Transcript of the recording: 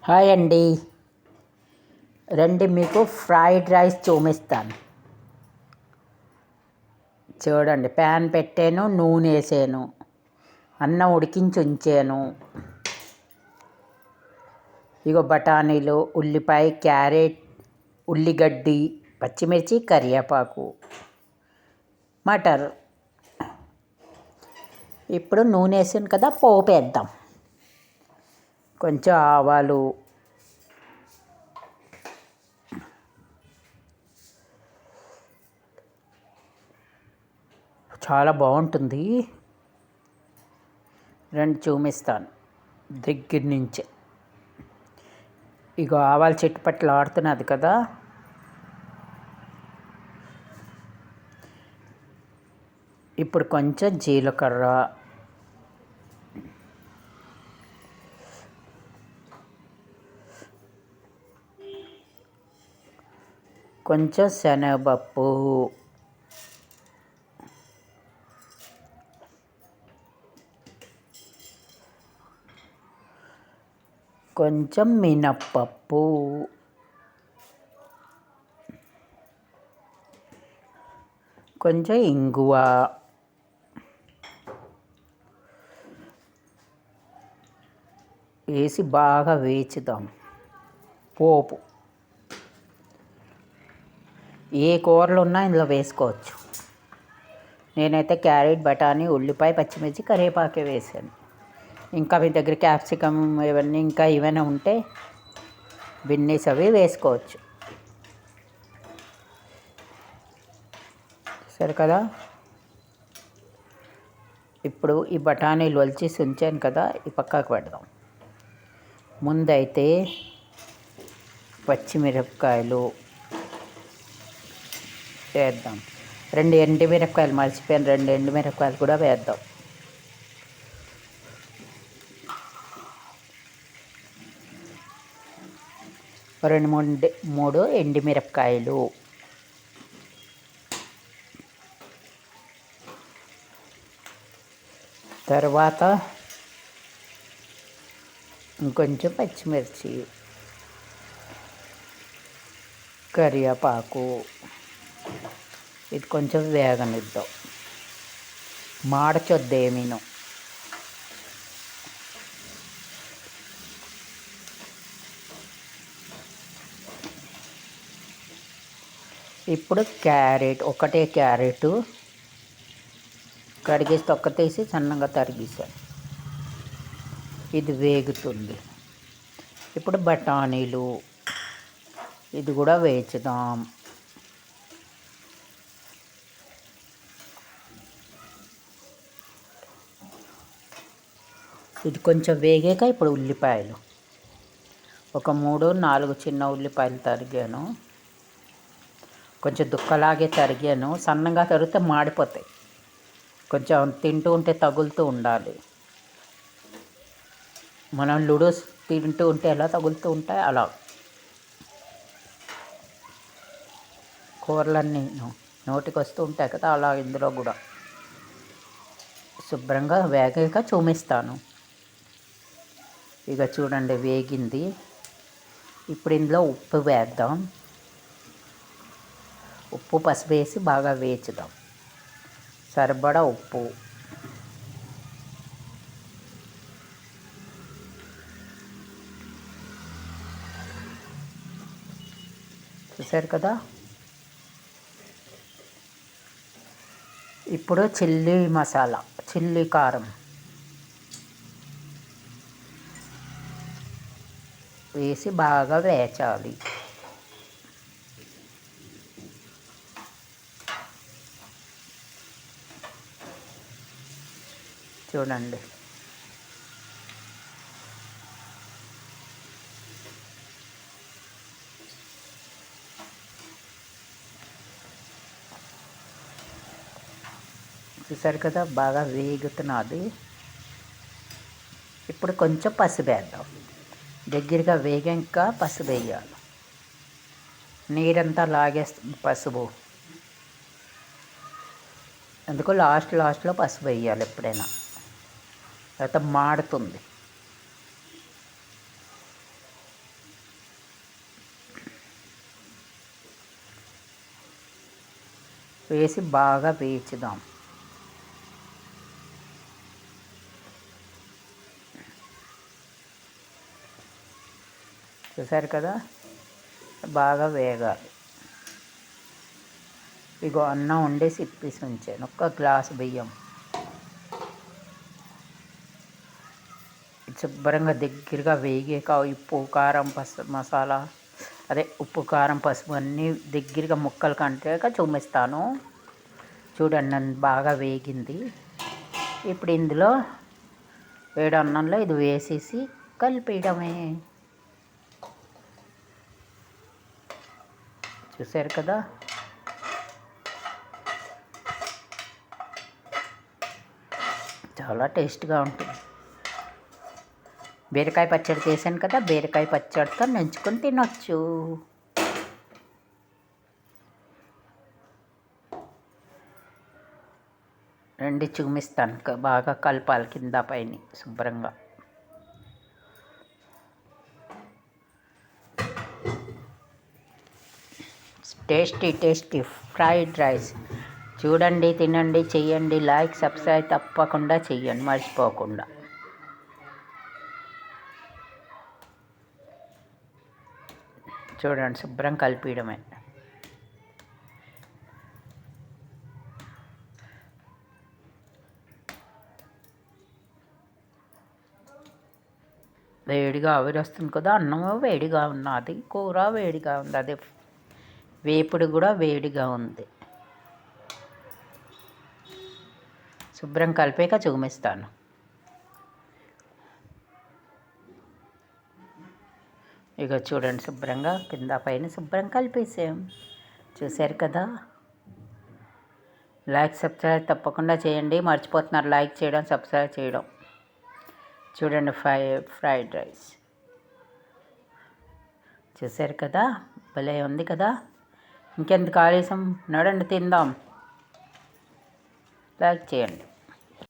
Hi అండి. రండి మీకు ఫ్రైడ్ రైస్ చూపిస్తాను. చూడండి, ప్యాన్ పెట్టాను, నూనె వేసాను, అన్నం ఉడికించి ఉంచాను. ఇగో బఠానీలు, ఉల్లిపాయ, క్యారెట్, ఉల్లిగడ్డి, పచ్చిమిర్చి, కరివేపాకు, మటర్. ఇప్పుడు నూనె వేసాను కదా, పోపు వేద్దాం. కొంచెం ఆవాలు, చాలా బాగుంటుంది. రెండు చూపిస్తాను దగ్గర నుంచే. ఇగో ఆవాలు చిట్టుపట్లు ఆడుతున్నది కదా. ఇప్పుడు కొంచెం జీలకర్ర, కొంచెం శనగపప్పు, కొంచెం మినప్పప్పు, కొంచెం ఇంగువ, వేసి బాగా వేచుదాం. పోపు ఏ కూరలు ఉన్నా ఇందులో వేసుకోవచ్చు. నేనైతే క్యారెట్, బఠానీ, ఉల్లిపాయ, పచ్చిమిర్చి, కరివేపాకే వేసాను. ఇంకా మీ దగ్గర క్యాప్సికమ్ ఇవన్నీ ఇంకా ఏమైనా ఉంటే బిన్నీస్ అవి వేసుకోవచ్చు. సరే కదా. ఇప్పుడు ఈ బఠానీలు ఒలిచి ఉంచాను కదా, ఈ పక్కకు పెడదాం. ముందైతే పచ్చిమిరపకాయలు వేద్దాం. 2 ఎండుమిరపకాయలు మర్చిపోయాను, 2 ఎండుమిరపకాయలు కూడా వేద్దాం. మూడు ఎండుమిరపకాయలు, తర్వాత ఇంకొంచెం పచ్చిమిర్చి, కరివేపాకు. ఇది కొంచెం వేగనిద్దాం, మాడచొద్దేమీను. ఇప్పుడు ఒకటే క్యారెట్ కడిగేసి తొక్క తీసి సన్నగా తరిగేసాను. ఇది వేగుతుంది. ఇప్పుడు బఠానీలు, ఇది కూడా వేచుదాం. ఇది కొంచెం వేగాక ఇప్పుడు ఉల్లిపాయలు, ఒక 3-4 చిన్న ఉల్లిపాయలు తరిగాను. కొంచెం దుక్కలాగే తరిగాను. సన్నగా తరిగితే మాడిపోతాయి. కొంచెం తింటూ ఉంటే తగులుతూ ఉండాలి. మనం లూడోస్ తింటూ ఉంటే ఎలా తగులుతూ ఉంటాయి అలా. కూరలన్నీ నోటికి వస్తూ ఉంటాయి కదా, అలా ఇందులో కూడా. శుభ్రంగా వేగాక చూపిస్తాను. ఇక చూడండి, వేగింది. ఇప్పుడు ఇందులో ఉప్పు వేద్దాం. ఉప్పు, పసుపు వేసి బాగా వేచుదాం. సరిపడా ఉప్పు, చూసారు కదా. ఇప్పుడు చిల్లీ మసాలా, చిల్లీ కారం వేసి బాగా వేచాలి. చూడండి, చూసారు కదా, బాగా వేగుతున్నది. ఇప్పుడు కొంచెం పసుపు వేద్దాం. దగ్గరగా వేగాక పసుపు వేయాలి. నీరంతా లాగేస్తుంది పసుపు. అందుకు లాస్ట్లో పసుపు వేయాలి ఎప్పుడైనా, లేకపోతే మాడుతుంది. వేసి బాగా వేయించుదాం. చూసారు కదా, బాగా వేగాలి. ఇగో అన్నం వండేసి ఇప్పేసి ఉంచాను. ఒక్క గ్లాసు బియ్యం శుభ్రంగా దగ్గరగా వేగాక ఉప్పు కారం పసుపు మసాలా ఉప్పు కారం పసుపు అన్నీ దగ్గరగా ముక్కలు కంటాక చూపిస్తాను. చూడండి, నన్ను బాగా వేగింది. ఇప్పుడు ఇందులో వేడి అన్నంలో ఇది వేసేసి కలిపేయడమే. చూసారు కదా, చాలా టేస్ట్గా ఉంటుంది. బీరకాయ పచ్చడి చేశాను కదా, బీరకాయ పచ్చడితో నంచుకొని తినొచ్చు. రండి చూపిస్తాను. బాగా కలపాలి కింద పైన శుభ్రంగా. Tasty fried rice. చూడండి, తినండి, చెయ్యండి. లైక్ సబ్స్క్రైబ్ తప్పకుండా చెయ్యండి మర్చిపోకుండా. చూడండి, శుభ్రం కలిపియడమే. వేడిగా ఆవిరి వస్తుంది కదా, అన్నం వేడిగా ఉన్నది, కూర వేడిగా ఉంది, అదే వేపుడు కూడా వేడిగా ఉంది. శుభ్రం కలిపాక చూపిస్తాను. ఇక చూడండి, శుభ్రంగా కింద పైన శుభ్రం కలిపేసాం. చూశారు కదా, లైక్ సబ్స్క్రైబ్ తప్పకుండా చేయండి. మర్చిపోతున్నారు లైక్ చేయడం, సబ్స్క్రైబ్ చేయడం. చూడండి, ఫ్రైడ్ రైస్ చూశారు కదా, భలే ఉంది కదా. ఇంకెందుకు ఆలస్యం, నడండి తిందాం. లైక్ చేయండి.